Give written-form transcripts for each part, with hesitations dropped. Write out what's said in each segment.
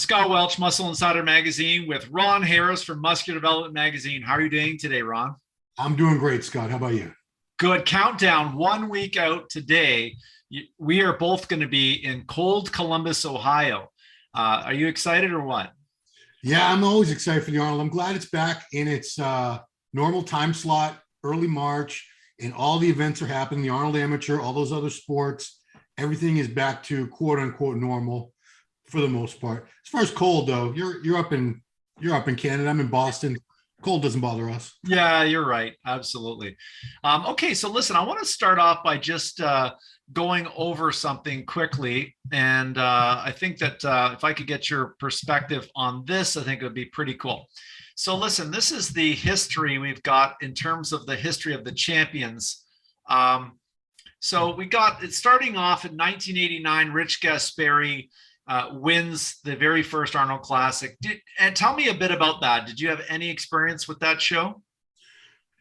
Scott Welch, Muscle Insider Magazine, with Ron Harris from Muscular Development Magazine. How are you doing today, Ron? I'm doing great, Scott. How about you? Good. Countdown 1 week out today. We are both going to be in cold Columbus, Ohio. Are you excited or what? Yeah, I'm always excited for the Arnold. I'm glad it's back in its normal time slot, early March, and all the events are happening. The Arnold Amateur, all those other sports, everything is back to quote unquote normal for the most part. As far as cold though, you're up in Canada. I'm in Boston. Cold doesn't bother us. Yeah, you're right. Absolutely. Okay, so listen, I want to start off by just going over something quickly. And I think that if I could get your perspective on this, I think it would be pretty cool. So listen, this is the history we've got in terms of the history of the champions. So we got it starting off in 1989, Rich Gasperi wins the very first Arnold Classic. And tell me a bit about that. Did you have any experience with that show?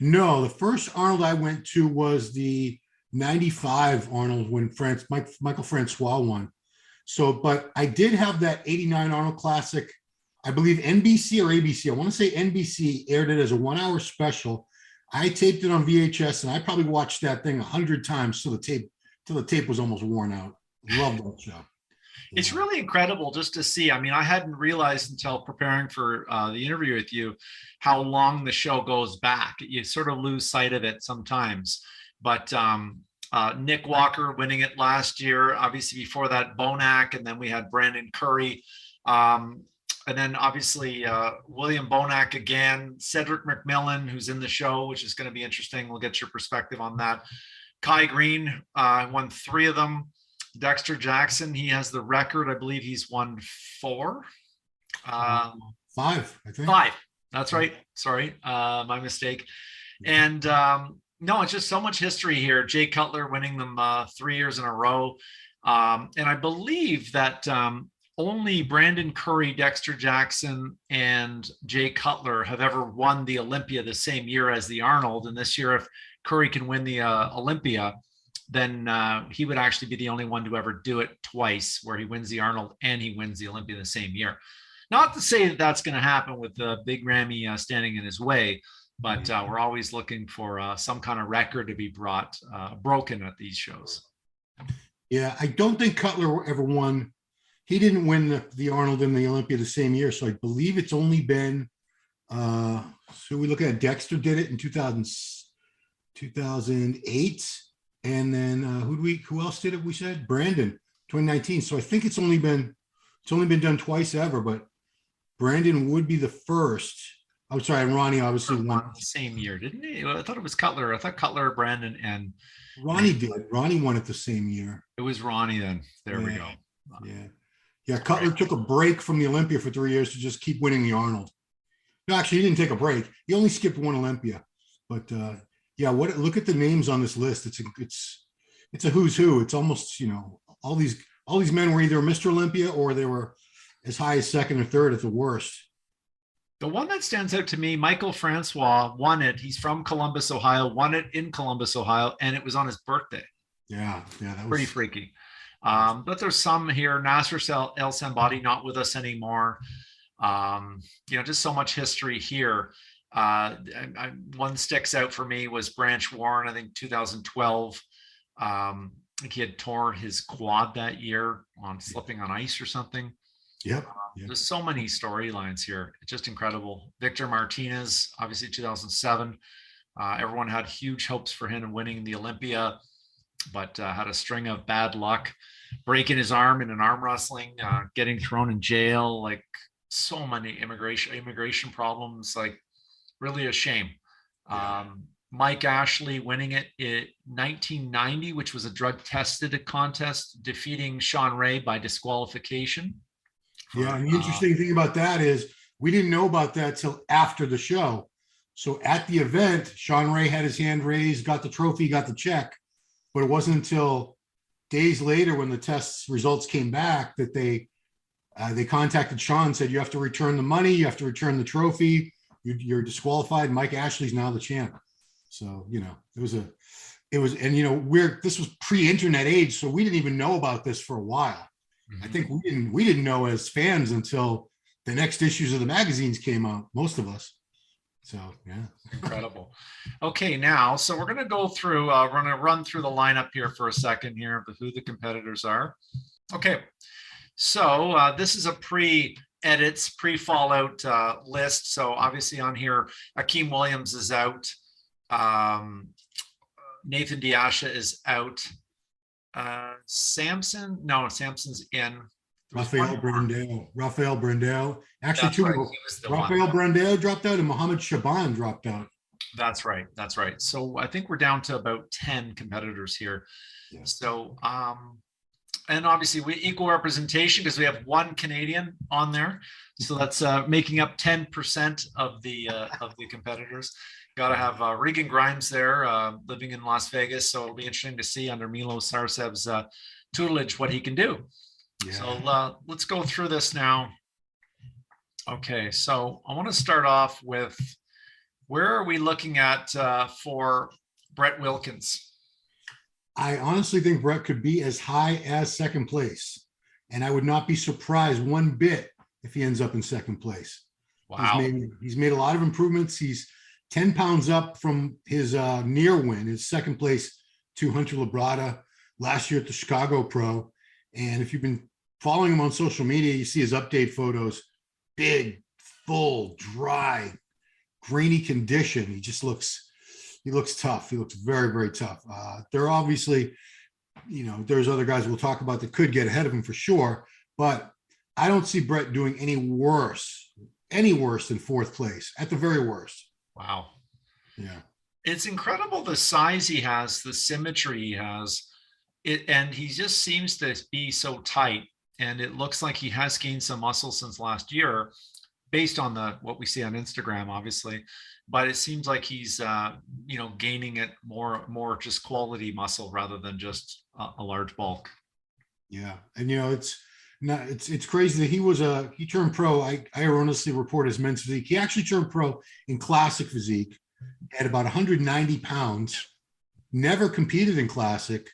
No, the first Arnold I went to was the 95 Arnold when Michael Francois won. So, but I did have that 89 Arnold Classic. I believe NBC or ABC. I want to say NBC aired it as a 1 hour special. I taped it on VHS and I probably watched that thing 100 times till the tape was almost worn out. Loved that show. It's really incredible just to see. I mean, I hadn't realized until preparing for the interview with you how long the show goes back. You sort of lose sight of it sometimes. But Nick Walker winning it last year, obviously before that Bonac, and then we had Brandon Curry. And then obviously William Bonac again, Cedric McMillan, who's in the show, which is going to be interesting. We'll get your perspective on that. Kai Green won 3 of them. Dexter Jackson, he has the record. I believe he's won 4. 5, I think. 5. That's right. Sorry, my mistake. And no, it's just so much history here. Jay Cutler winning them 3 years in a row. And I believe that only Brandon Curry, Dexter Jackson, and Jay Cutler have ever won the Olympia the same year as the Arnold. And this year, if Curry can win the Olympia, then he would actually be the only one to ever do it twice, where he wins the Arnold and he wins the Olympia the same year. Not to say that that's going to happen with Big Ramy standing in his way, but we're always looking for some kind of record to be broken at these shows. Yeah, I don't think Cutler ever won. He didn't win the Arnold and the Olympia the same year, so I believe it's only been. So we look at Dexter did it in 2008. And then who else did it? We said Brandon, 2019. So I think it's only been done twice ever, but Brandon would be the first. I'm sorry, Ronnie obviously won the same year, didn't he? I thought it was Cutler. I thought Cutler, Brandon, and Ronnie did. Ronnie won it the same year. It was Ronnie then. There we go. Yeah. Cutler took a break from the Olympia for 3 years to just keep winning the Arnold. No, actually, he didn't take a break. He only skipped one Olympia, but. Yeah, look at the names on this list. It's a who's who. It's almost, all these men were either Mr. Olympia or they were as high as second or third at the worst. The one that stands out to me, Michael Francois won it. He's from Columbus, Ohio, won it in Columbus, Ohio, and it was on his birthday. Yeah, that was pretty freaky. But there's some here. Nasser El Sambadi not with us anymore. Just so much history here. One sticks out for me was Branch Warren, I think 2012. I think he had tore his quad that year on slipping on ice or something. Yep. There's so many storylines here. It's just incredible. Victor Martinez, obviously 2007. Everyone had huge hopes for him in winning the Olympia, but had a string of bad luck, breaking his arm in an arm wrestling, getting thrown in jail, like so many immigration problems, like really a shame. Mike Ashley winning it in 1990, which was a drug tested contest, defeating Sean Ray by disqualification. Yeah, and the interesting thing about that is we didn't know about that till after the show. So at the event, Sean Ray had his hand raised, got the trophy, got the check, but it wasn't until days later when the test results came back that they contacted Sean and said, you have to return the money, you have to return the trophy, you're disqualified. Mike Ashley's now the champ. So, this was pre-internet age. So we didn't even know about this for a while. I think we didn't know as fans until the next issues of the magazines came out, most of us. So, yeah. Incredible. Okay, now, so we're going to go through, we're going to run through the lineup here for a second here of who the competitors are. Okay, so this is a pre-edits, pre-fallout list. So obviously on here, Akeem Williams is out. Nathan Diasha is out. Samson's in. Rafael Brandao. Actually, That's right. He was the Rafael one. Brandao dropped out and Mohammed Shaban dropped out. That's right. That's right. So I think we're down to about 10 competitors here. Yeah. So, and obviously we equal representation because we have one Canadian on there. So that's making up 10% of the competitors. Got to have Regan Grimes there, living in Las Vegas. So it'll be interesting to see under Milo Sarsev's tutelage what he can do. Yeah. So let's go through this now. Okay, so I want to start off with, where are we looking at for Brett Wilkins? I honestly think Brett could be as high as second place. And I would not be surprised one bit if he ends up in second place. Wow. He's made a lot of improvements. He's 10 pounds up from his near win, his second place to Hunter Labrada last year at the Chicago Pro. And if you've been following him on social media, you see his update photos, big, full, dry, grainy condition. He looks tough. He looks very, very tough. There are obviously, there's other guys we'll talk about that could get ahead of him for sure, but I don't see Brett doing any worse than fourth place at the very worst. Wow. Yeah. It's incredible the size he has, the symmetry he has. And he just seems to be so tight, and it looks like he has gained some muscle since last year based on what we see on Instagram, obviously, but it seems like he's gaining it more just quality muscle rather than just a large bulk. Yeah. And it's crazy that he turned pro. I erroneously report his men's physique. He actually turned pro in classic physique at about 190 pounds, never competed in classic.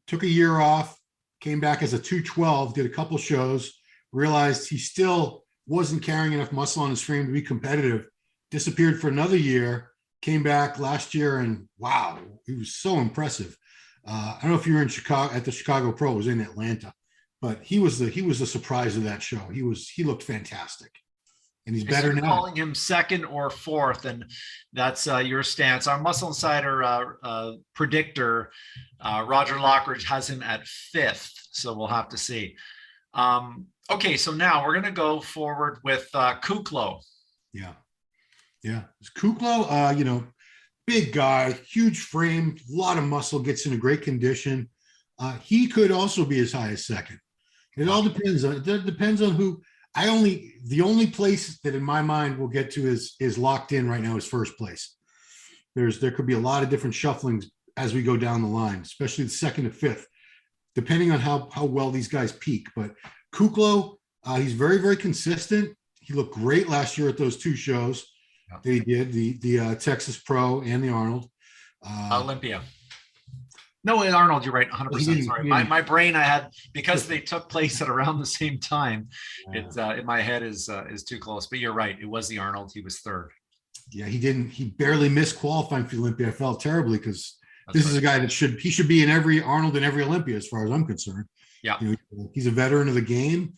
Took a year off, came back as a 212, did a couple shows, realized he still wasn't carrying enough muscle on his frame to be competitive, disappeared for another year, came back last year, and wow, he was so impressive. I don't know if you were in Chicago at the Chicago Pro, it was in Atlanta, but he was the surprise of that show. He looked fantastic. And he's better now. Calling him second or fourth, and that's your stance. Our Muscle Insider predictor, Roger Lockridge, has him at fifth, so we'll have to see. Okay, so now we're going to go forward with Kuklo. Yeah. Kuklo, big guy, huge frame, a lot of muscle, gets in a great condition. He could also be as high as second. It all depends on who. The only place that in my mind we'll get to is locked in right now is first place. There could be a lot of different shufflings as we go down the line, especially the second to fifth, depending on how well these guys peak. But Kuklo, he's very, very consistent. He looked great last year at those two shows that he did, the Texas Pro and the Arnold. Olympia. No, Arnold, you're right, 100%. Sorry, my brain, I had, because they took place at around the same time. It's in my head is too close. But you're right, it was the Arnold. He was third. Yeah, he barely missed qualifying for the Olympia. I felt terribly because this is a guy that should be in every Arnold and every Olympia, as far as I'm concerned. Yeah, he's a veteran of the game.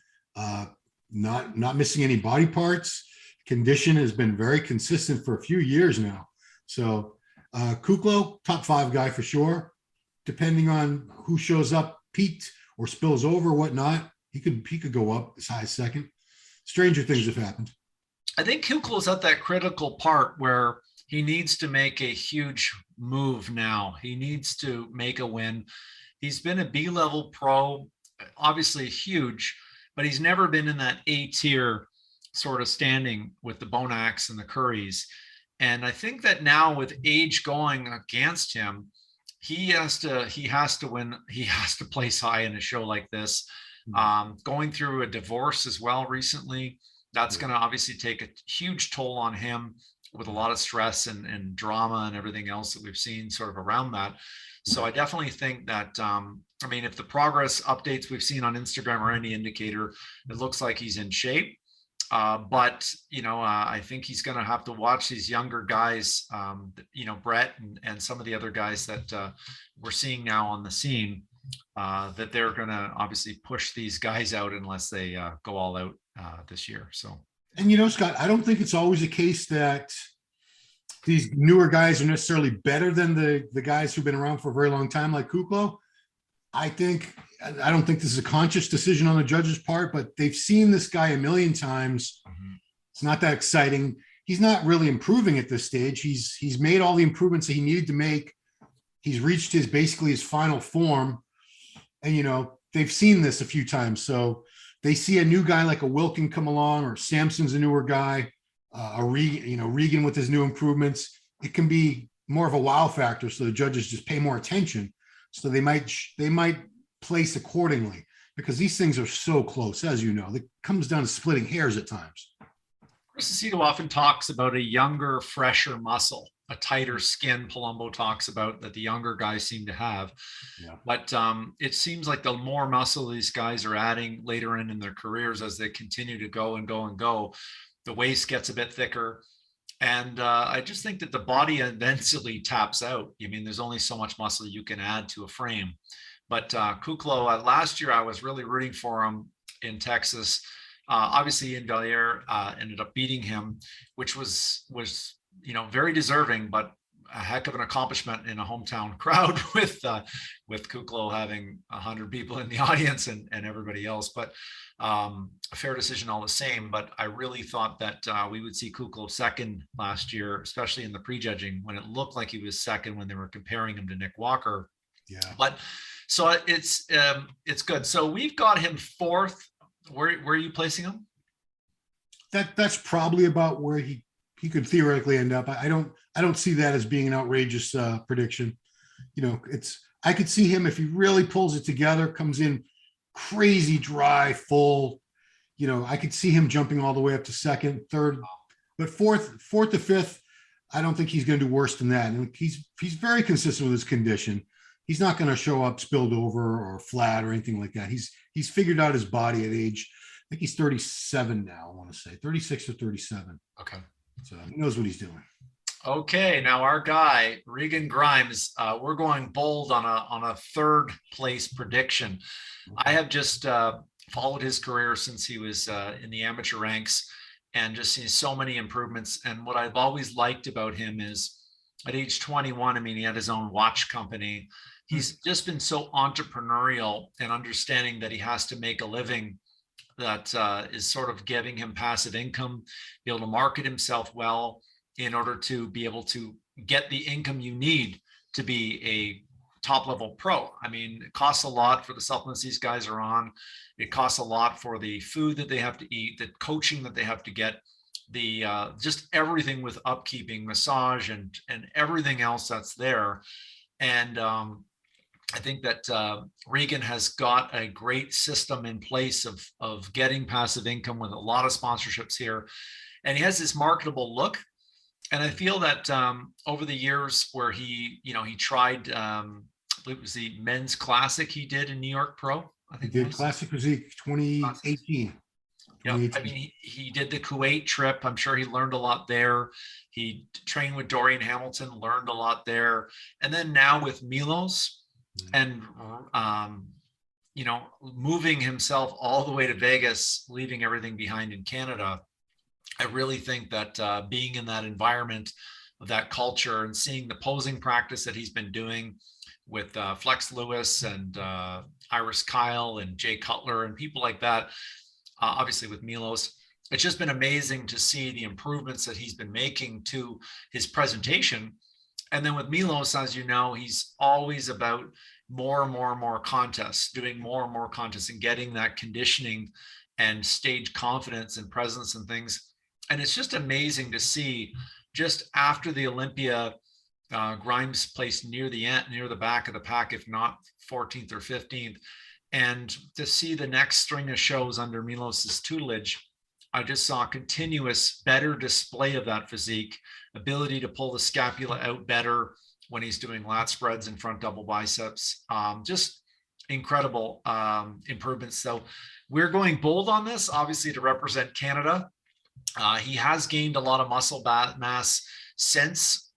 Not missing any body parts. Condition has been very consistent for a few years now. So Kuklo, top 5 guy for sure. Depending on who shows up, peaked or spills over, whatnot, he could go up as high as second. Stranger things have happened. I think Kuklo's at that critical part where he needs to make a huge move now. He needs to make a win. He's been a B-level pro, obviously huge, but he's never been in that A-tier sort of standing with the Bonacs and the Currys. And I think that now with age going against him, he has to win. He has to place high in a show like this. Going through a divorce as well recently, that's going to obviously take a huge toll on him. with a lot of stress and drama and everything else that we've seen sort of around that. So I definitely think that, I mean, if the progress updates we've seen on Instagram are any indicator, it looks like he's in shape. But, I think he's going to have to watch these younger guys, Brett and some of the other guys that we're seeing now on the scene, that they're going to obviously push these guys out unless they go all out this year. So. And, Scott, I don't think it's always the case that these newer guys are necessarily better than the guys who've been around for a very long time, like Kuklo. I don't think this is a conscious decision on the judge's part, but they've seen this guy a million times. Mm-hmm. It's not that exciting. He's not really improving at this stage. He's made all the improvements that he needed to make. He's reached basically his final form. And, they've seen this a few times. So they see a new guy like a Wilkin come along, or Samson's a newer guy, Regan with his new improvements. It can be more of a wow factor. So the judges just pay more attention. So they might place accordingly, because these things are so close, as you know. It comes down to splitting hairs at times. Chris Aceto often talks about a younger, fresher muscle, a tighter skin. Palumbo talks about that the younger guys seem to have. Yeah. But it seems like the more muscle these guys are adding later in their careers, as they continue to go and go and go, the waist gets a bit thicker. And I just think that the body eventually taps out. I mean, there's only so much muscle you can add to a frame. But Kuklo, last year I was really rooting for him in Texas. Obviously, in Valier ended up beating him, which was very deserving, but a heck of an accomplishment in a hometown crowd with Kuklo having 100 people in the audience and everybody else. But a fair decision all the same. But I really thought that we would see Kuklo second last year, especially in the prejudging, when it looked like he was second when they were comparing him to Nick Walker. Yeah. But so it's good. So we've got him fourth. Where are you placing him? That's probably about where he could theoretically end up. I don't see that as being an outrageous prediction. I could see him, if he really pulls it together, comes in crazy dry, full, I could see him jumping all the way up to second, third, but fourth to fifth, I don't think he's going to do worse than that. And he's very consistent with his condition. He's not going to show up spilled over or flat or anything like that. He's figured out his body at age, I think he's 37 now, I want to say 36 or 37. Okay. So he knows what he's doing. Okay, now our guy Regan Grimes, we're going bold on a third place prediction. I have just followed his career since he was in the amateur ranks, and just seen so many improvements. And what I've always liked about him is, at age 21, I mean, he had his own watch company. He's just been so entrepreneurial and understanding that he has to make a living that is sort of giving him passive income, be able to market himself well in order to be able to get the income you need to be a top level pro. I mean, it costs a lot for the supplements these guys are on. It costs a lot for the food that they have to eat, the coaching that they have to get, the just everything with upkeeping, massage, and everything else that's there. And I think that Regan has got a great system in place of getting passive income with a lot of sponsorships here. And he has this marketable look. And I feel that over the years where he tried, I believe it was the men's classic he did in New York Pro. I think he did Classic Physique 2018. Yeah, I mean, he did the Kuwait trip. I'm sure he learned a lot there. He trained with Dorian Hamilton, learned a lot there. And then now with Milos and, moving himself all the way to Vegas, leaving everything behind in Canada, I really think that being in that environment of that culture and seeing the posing practice that he's been doing with Flex Lewis and Iris Kyle and Jay Cutler and people like that, obviously with Milos, it's just been amazing to see the improvements that he's been making to his presentation. And then with Milos, as you know, he's always about more and more and more contests, doing more and more contests and getting that conditioning and stage confidence and presence and things. And it's just amazing to see, just after the Olympia, Grimes placed near the back of the pack, if not 14th or 15th. And to see the next string of shows under Milos's tutelage, I just saw continuous better display of that physique, ability to pull the scapula out better when he's doing lat spreads and front double biceps. Just incredible improvements. So we're going bold on this, obviously, to represent Canada. He has gained a lot of muscle mass since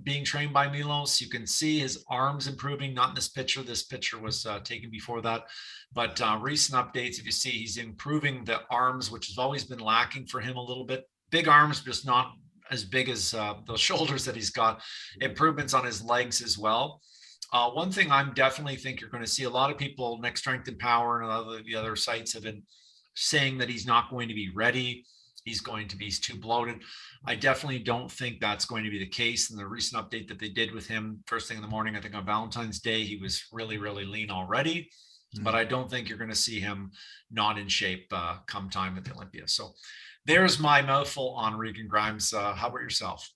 being trained by Milos. You can see his arms improving, not in this picture. This picture was taken before that. But recent updates, if you see, he's improving the arms, which has always been lacking for him a little bit. Big arms, just not as big as the shoulders that he's got. Improvements on his legs as well. One thing I'm definitely think you're going to see, a lot of people, Next Strength and Power and the other sites have been saying that he's not going to be ready. He's too bloated. I definitely don't think that's going to be the case. In the recent update that they did with him first thing in the morning, I think on Valentine's Day, he was really, really lean already. But I don't think you're going to see him not in shape come time at the Olympia. So there's my mouthful on Regan Grimes. How about yourself?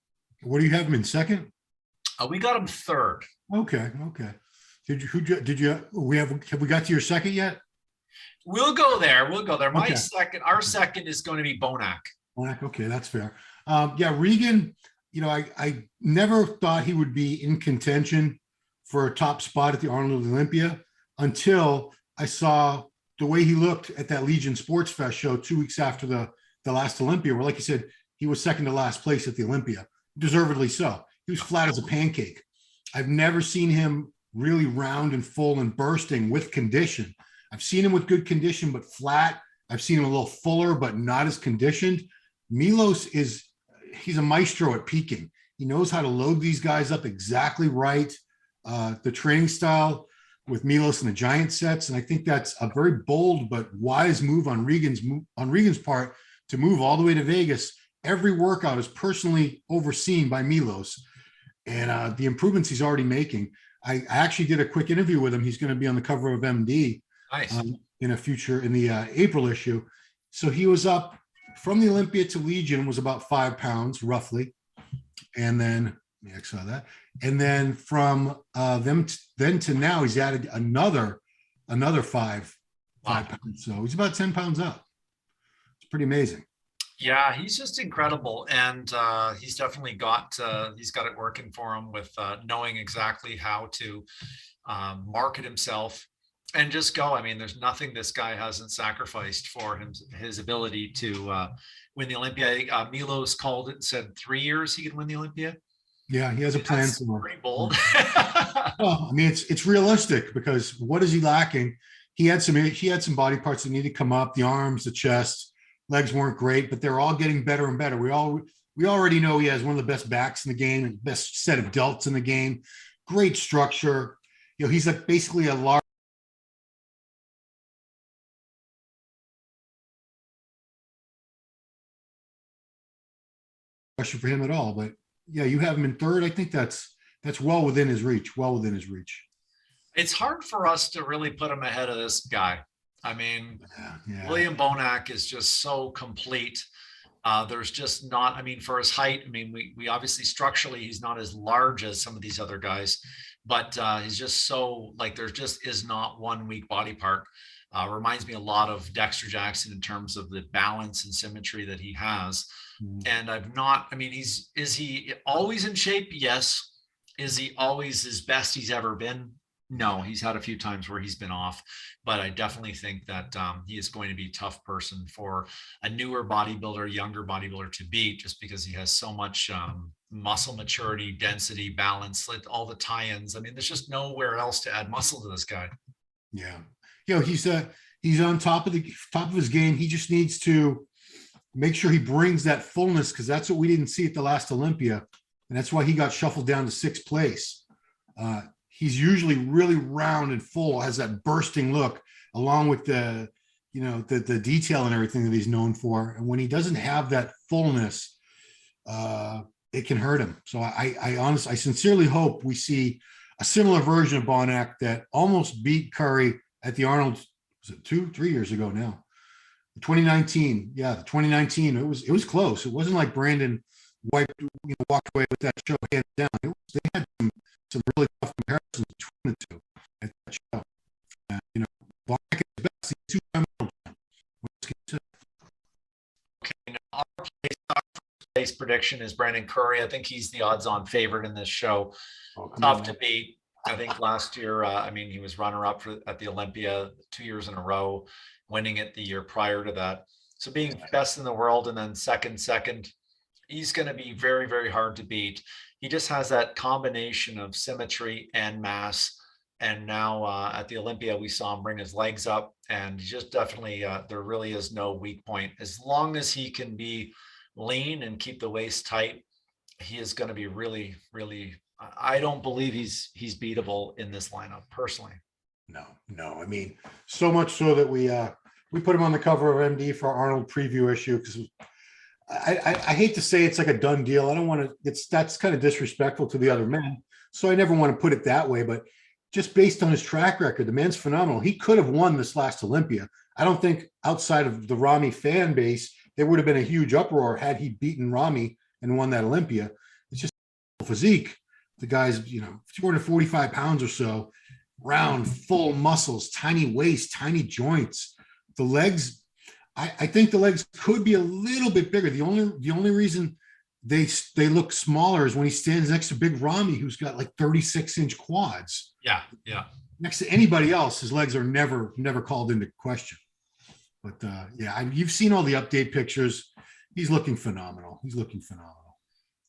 What do you have him in second? We got him third. Okay. Have we got to your second yet? We'll go there. My Okay. our second is going to be Bonac. Okay, that's fair. Yeah, Regan, I never thought he would be in contention for a top spot at the Arnold Olympia until I saw the way he looked at that Legion Sports Fest show 2 weeks after the last Olympia, where, like you said, he was second to last place at the Olympia, deservedly so. He was flat as a pancake. I've never seen him really round and full and bursting with condition. I've seen him with good condition, but flat. I've seen him a little fuller, but not as conditioned. Milos he's a maestro at peaking. He knows how to load these guys up exactly right. The training style with Milos and the giant sets. And I think that's a very bold but wise move on Regan's part to move all the way to Vegas. Every workout is personally overseen by Milos, and the improvements he's already making. I actually did a quick interview with him. He's going to be on the cover of MD. Nice. In the April issue. So he was up from the Olympia to Legion, was about 5 pounds roughly. And then I saw that. And then from then to now, he's added another 5 pounds. So he's about 10 pounds up. It's pretty amazing. Yeah, he's just incredible. And he's definitely got it working for him with knowing exactly how to market himself and just go. I mean, there's nothing this guy hasn't sacrificed for his ability to win the Olympia. Milos called it and said 3 years he could win the Olympia. Yeah, he has a plan. That's pretty bold. Well, I mean, it's realistic, because what is he lacking? He had some body parts that needed to come up, the arms, the chest, legs weren't great, but they're all getting better and better. We already know he has one of the best backs in the game and best set of delts in the game. Great structure. He's like basically a large question for him at all. But yeah, you have him in third. I think that's well within his reach. It's hard for us to really put him ahead of this guy. I mean, yeah. William Bonac is just so complete. There's just not, I mean, for his height, I mean, we obviously structurally, he's not as large as some of these other guys, but he's just so, like, there just is not one weak body part. Reminds me a lot of Dexter Jackson in terms of the balance and symmetry that he has. And is he always in shape? Yes. Is he always as best he's ever been? No, he's had a few times where he's been off, but I definitely think that he is going to be a tough person for a newer bodybuilder, younger bodybuilder to beat, just because he has so much muscle maturity, density, balance, like all the tie-ins. I mean, there's just nowhere else to add muscle to this guy. Yeah. He's on top of his game. He just needs to make sure he brings that fullness, because that's what we didn't see at the last Olympia. And that's why he got shuffled down to 6th place. He's usually really round and full, has that bursting look, along with the detail and everything that he's known for. And when he doesn't have that fullness, it can hurt him. So I sincerely hope we see a similar version of Bonac that almost beat Curry at the Arnold. Was it 2-3 years ago now? 2019. Yeah, 2019. It was close. It wasn't like Brandon walked away with that show hands down. They had some really tough comparisons between the two at that show. Bonac is best. He's 2-time place prediction is Brandon Curry. I think he's the odds-on favorite in this show. Oh, come Tough on, to man. beat. I think last year, he was runner-up at the Olympia 2 years in a row, winning it the year prior to that. So being best in the world and then second, he's going to be very, very hard to beat. He just has that combination of symmetry and mass. And now at the Olympia, we saw him bring his legs up, and just definitely there really is no weak point. As long as he can be lean and keep the waist tight, he is going to be really, really. I don't believe he's beatable in this lineup personally. No. I mean, so much so that we put him on the cover of MD for our Arnold preview issue because I hate to say it's like a done deal. I don't want to. That's kind of disrespectful to the other men. So I never want to put it that way, but just based on his track record, the man's phenomenal. He could have won this last Olympia. I don't think outside of the Ramy fan base, there would have been a huge uproar had he beaten Ramy and won that Olympia. It's just physique. The guy's, 245 pounds or so, round, full muscles, tiny waist, tiny joints. The legs, I think the legs could be a little bit bigger. The only reason they look smaller is when he stands next to Big Ramy, who's got like 36-inch quads. Yeah. Next to anybody else, his legs are never called into question. But you've seen all the update pictures. He's looking phenomenal.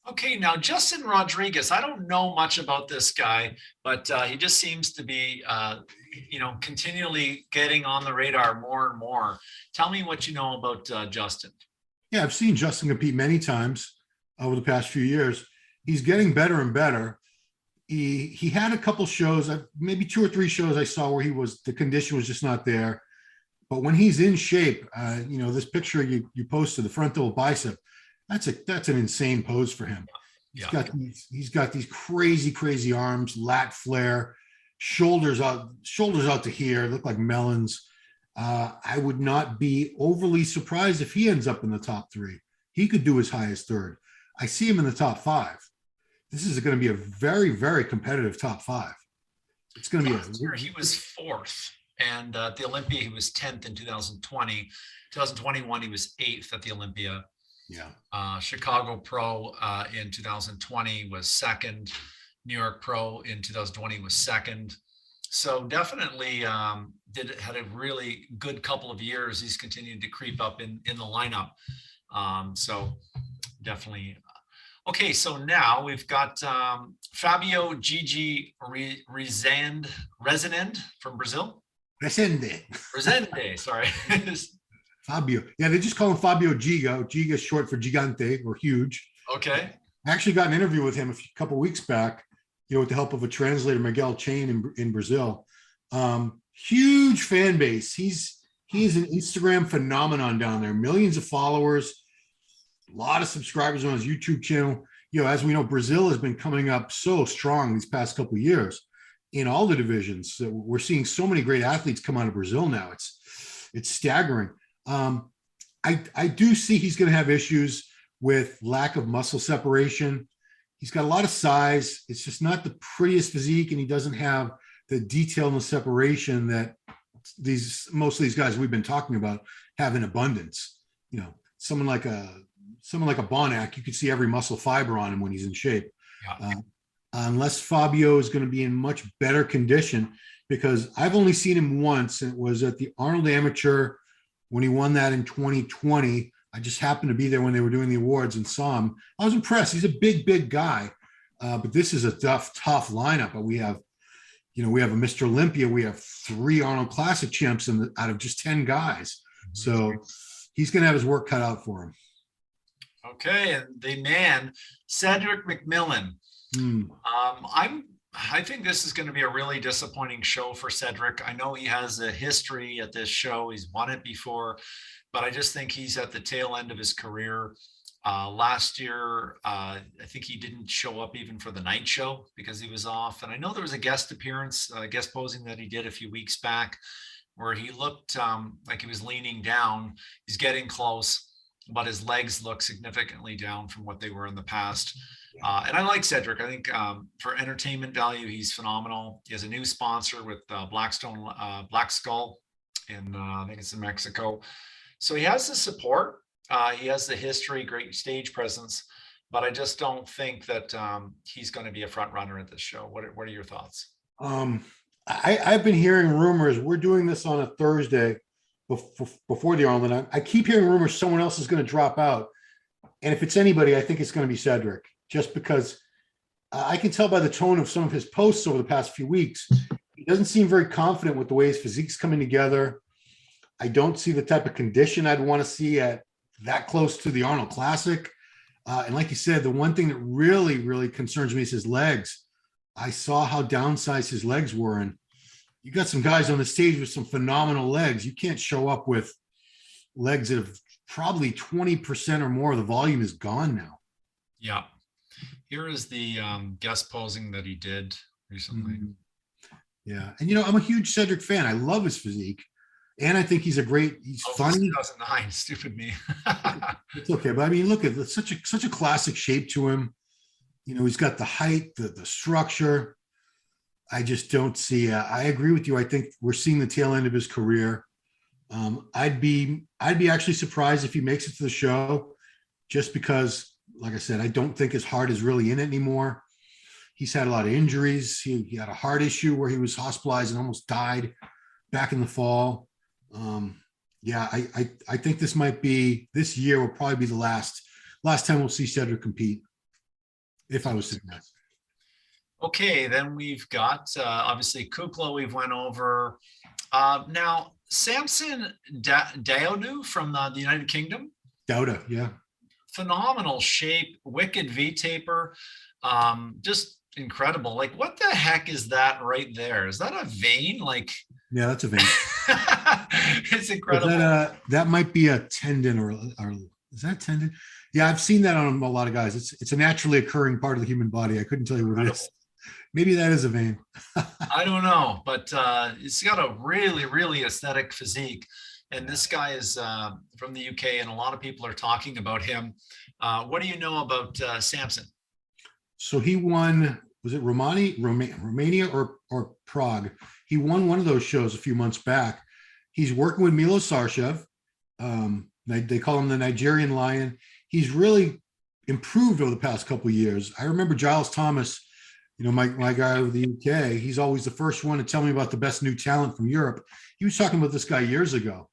Okay, now Justin Rodriguez, I don't know much about this guy, but he just seems to be, continually getting on the radar more and more. Tell me what you know about Justin. Yeah, I've seen Justin compete many times over the past few years. He's getting better and better. He had a couple shows, maybe 2 or 3 shows I saw where the condition was just not there. But when he's in shape, this picture you posted, the front double bicep, that's an insane pose for him. He's got these crazy arms, lat flare, shoulders out to here, look like melons. I would not be overly surprised if he ends up in the top 3. He could do as high as 3rd. I see him in the top 5. This is going to be a very, very competitive top 5. It's going to be he was 4th, and at the Olympia he was 10th in 2020. 2021 he was 8th at the Olympia. Yeah. Chicago Pro in 2020 was 2nd. New York Pro in 2020 was 2nd. So definitely had a really good couple of years. He's continued to creep up in the lineup. So definitely. Okay, so now we've got Fabio Giga Resende from Brazil. Resende, sorry. Fabio. Yeah, they just call him Fabio Giga. Giga is short for gigante or huge. Okay. I actually got an interview with him a couple of weeks back, with the help of a translator, Miguel Chain in Brazil. Huge fan base. He is an Instagram phenomenon down there. Millions of followers, a lot of subscribers on his YouTube channel. As we know, Brazil has been coming up so strong these past couple of years in all the divisions. We're seeing so many great athletes come out of Brazil now. It's staggering. I do see he's going to have issues with lack of muscle separation. He's got a lot of size. It's just not the prettiest physique, and he doesn't have the detail and the separation that most of these guys we've been talking about have in abundance. Someone like a Bonac, you could see every muscle fiber on him when he's in shape. Yeah. Unless Fabio is going to be in much better condition, because I've only seen him once, and it was at the Arnold Amateur when he won that in 2020. I just happened to be there when they were doing the awards and saw him. I was impressed. He's a big guy, but this is a tough lineup. But we have a Mr. Olympia. We have 3 Arnold Classic champs out of just 10 guys. So he's going to have his work cut out for him. Okay, and the man, Cedric McMillan. I think this is going to be a really disappointing show for Cedric. I know he has a history at this show. He's won it before, but I just think he's at the tail end of his career. Last year, I think he didn't show up even for the night show because he was off. And I know there was a guest appearance, guest posing that he did a few weeks back where he looked like he was leaning down. He's getting close, but his legs look significantly down from what they were in the past. And I like Cedric. I think for entertainment value, he's phenomenal. He has a new sponsor with Black Skull I think it's in Mexico. So he has the support. He has the history, great stage presence, but I just don't think that he's going to be a front runner at this show. What are your thoughts? I've been hearing rumors. We're doing this on a Thursday before the Arnold. And I keep hearing rumors someone else is going to drop out. And if it's anybody, I think it's going to be Cedric, just because I can tell by the tone of some of his posts over the past few weeks. He doesn't seem very confident with the way his physique's coming together. I don't see the type of condition I'd want to see at that close to the Arnold Classic. And like you said, the one thing that really, really concerns me is his legs. I saw how downsized his legs were. And you got some guys on the stage with some phenomenal legs. You can't show up with legs that have probably 20% or more of the volume is gone now. Yeah. Here is the guest posing that he did recently. Mm-hmm. Yeah. And, I'm a huge Cedric fan. I love his physique. And I think he's funny. 2009, stupid me. It's okay. But I mean, look at such a classic shape to him. He's got the height, the structure. I just don't see, I agree with you. I think we're seeing the tail end of his career. I'd be actually surprised if he makes it to the show, just because, like I said, I don't think his heart is really in it anymore. He's had a lot of injuries. He had a heart issue where he was hospitalized and almost died back in the fall. I think this year will probably be the last time we'll see Cedric compete, if I was to guess. Okay, then we've got obviously Kuklo we've went over. Now, Samson Dauda from the United Kingdom. Dauda, yeah. Phenomenal shape, wicked V-taper, just incredible. Like, what the heck is that right there? Is that a vein? Yeah, that's a vein. It's incredible. That might be a tendon or is that tendon? Yeah, I've seen that on a lot of guys. It's a naturally occurring part of the human body. I couldn't tell you what it is. Maybe that is a vein. I don't know, but it's got a really, really aesthetic physique. And this guy is from the UK, and a lot of people are talking about him. What do you know about Samson? So he won, was it Romania or Prague? He won one of those shows a few months back. He's working with Milos Sarcev. They call him the Nigerian Lion. He's really improved over the past couple of years. I remember Giles Thomas, my guy over the UK, he's always the first one to tell me about the best new talent from Europe. He was talking about this guy years ago,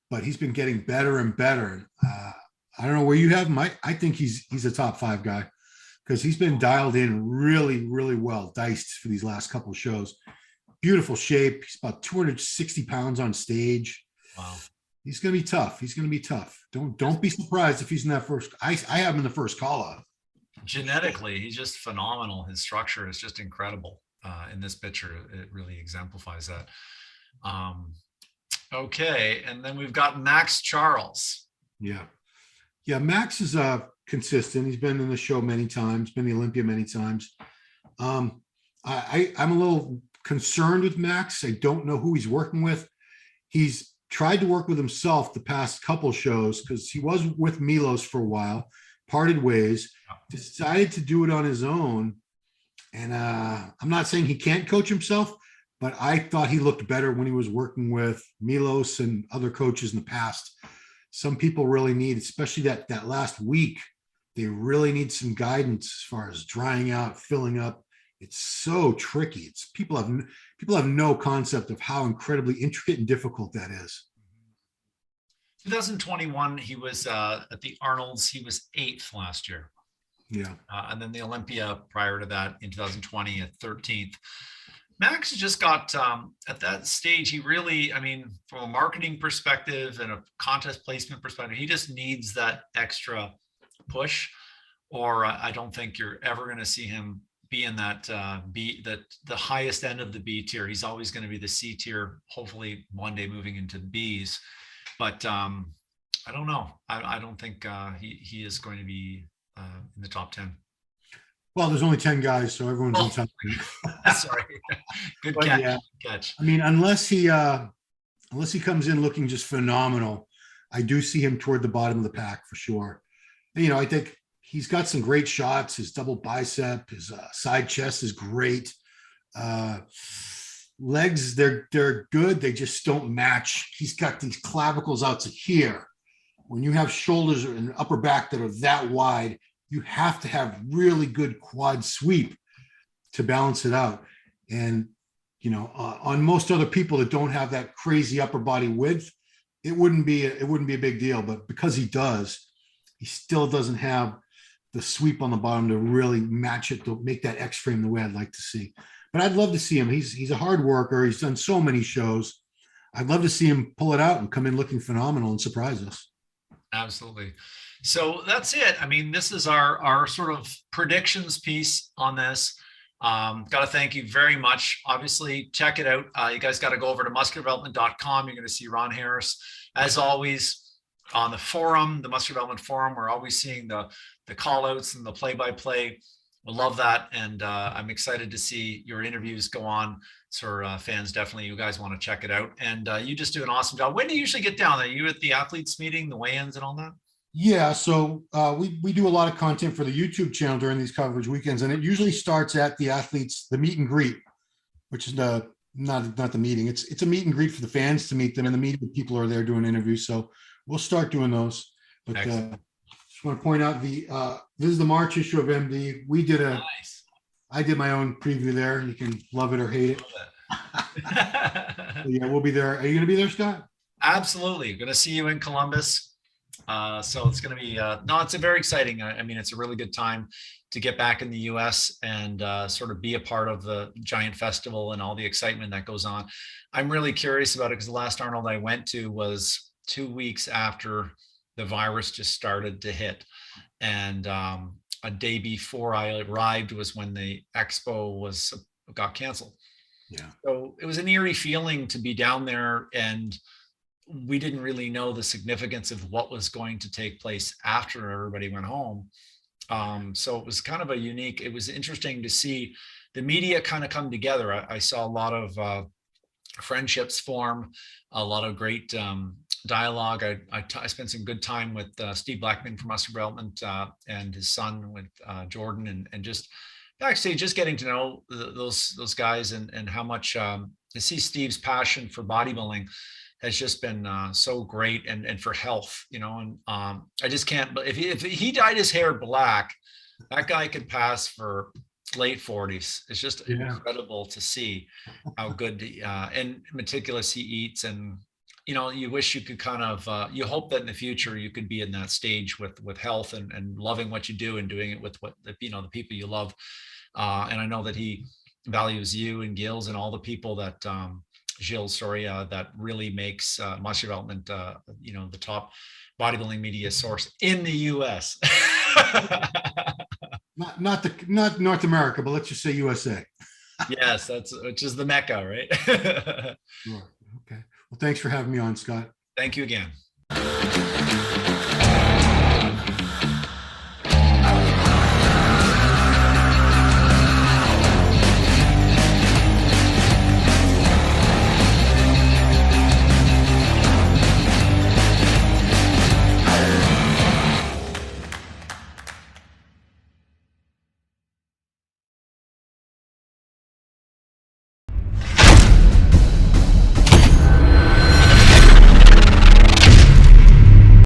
but he's been getting better and better. I don't know where you have him. I think he's a top 5 guy, because he's been dialed in really, really well, diced for these last couple of shows. Beautiful shape. He's about 260 pounds on stage. Wow. He's going to be tough. Don't be surprised if he's in that first. I have him in the first call out. Genetically, he's just phenomenal. His structure is just incredible. In this picture, it really exemplifies that. Okay, and then we've got Max Charles. Yeah, Max is consistent. He's been in the show many times, been to the Olympia many times. I'm a little concerned with Max. I don't know who he's working with. He's tried to work with himself the past couple shows, because he was with Milos for a while, parted ways, decided to do it on his own. And I'm not saying he can't coach himself, but I thought he looked better when he was working with Milos and other coaches in the past. Some people really need, especially that last week, they really need some guidance as far as drying out, filling up. It's so tricky. People have no concept of how incredibly intricate and difficult that is. 2021, he was at the Arnolds. He was 8th last year. Yeah. And then the Olympia prior to that in 2020 at 13th. Max just got at that stage, he really, from a marketing perspective and a contest placement perspective, he just needs that extra push, or I don't think you're ever going to see him be in that the highest end of the B tier. He's always going to be the C tier, hopefully one day moving into Bs. But I don't know. I don't think he is going to be in the top 10. Well, there's only 10 guys, so everyone's in top 10. Sorry. Good catch. Yeah. Catch. Unless he comes in looking just phenomenal, I do see him toward the bottom of the pack for sure. And, I think he's got some great shots. His double bicep, his side chest is great. Legs, they're good. They just don't match. He's got these clavicles out to here. when you have shoulders and upper back that are that wide, you have to have really good quad sweep to balance it out. And, on most other people that don't have that crazy upper body width, it wouldn't be a big deal. But because he does, he still doesn't have the sweep on the bottom to really match it, to make that X frame the way I'd like to see. But I'd love to see him. He's a hard worker. He's done so many shows. I'd love to see him pull it out and come in looking phenomenal and surprise us. Absolutely. So that's it. I mean, this is our sort of predictions piece on this. Got to thank you very much. Obviously, check it out. You guys got to go over to musculardevelopment.com. You're going to see Ron Harris, as always, on the forum, the Muscular Development Forum. We're always seeing the call outs and the play-by-play. We'll love that. And I'm excited to see your interviews go on. So fans, definitely, you guys want to check it out. And you just do an awesome job. When do you usually get down there? Are you at the athletes meeting, the weigh-ins and all that? Yeah, so we do a lot of content for the YouTube channel during these coverage weekends, and it usually starts at the athletes, the meet and greet, which is not the meeting. It's a meet and greet for the fans to meet them, and the media people are there doing interviews. So we'll start doing those. But just want to point out this is the March issue of MD. We did nice. I did my own preview there. You can love it or hate it. Yeah, we'll be there. Are you going to be there, Scott? Absolutely. Going to see you in Columbus. So it's going to be, it's a very exciting. I mean, it's a really good time to get back in the US and sort of be a part of the giant festival and all the excitement that goes on. I'm really curious about it because the last Arnold I went to was 2 weeks after the virus just started to hit. And a day before I arrived was when the expo got canceled. Yeah. So it was an eerie feeling to be down there, and we didn't really know the significance of what was going to take place after everybody went home. So it was kind of it was interesting to see the media kind of come together. I saw a lot of friendships form, a lot of great dialogue. I spent some good time with Steve Blackman from Muscle Development and his son with Jordan, and just backstage, just getting to know those guys and how much to see Steve's passion for bodybuilding has just been so great, and for health, and I just can't. But if he dyed his hair black, that guy could pass for late 40s. It's just incredible to see how good and meticulous he eats. And you wish you could kind of you hope that in the future you could be in that stage with health and loving what you do and doing it with what the people you love. And I know that he values you and Gilles and all the people that Gilles, that really makes Muscle Development, the top bodybuilding media source in the U.S. not North America, but let's just say USA. Yes, which is the Mecca, right? Sure. Okay. Well, thanks for having me on, Scott. Thank you again.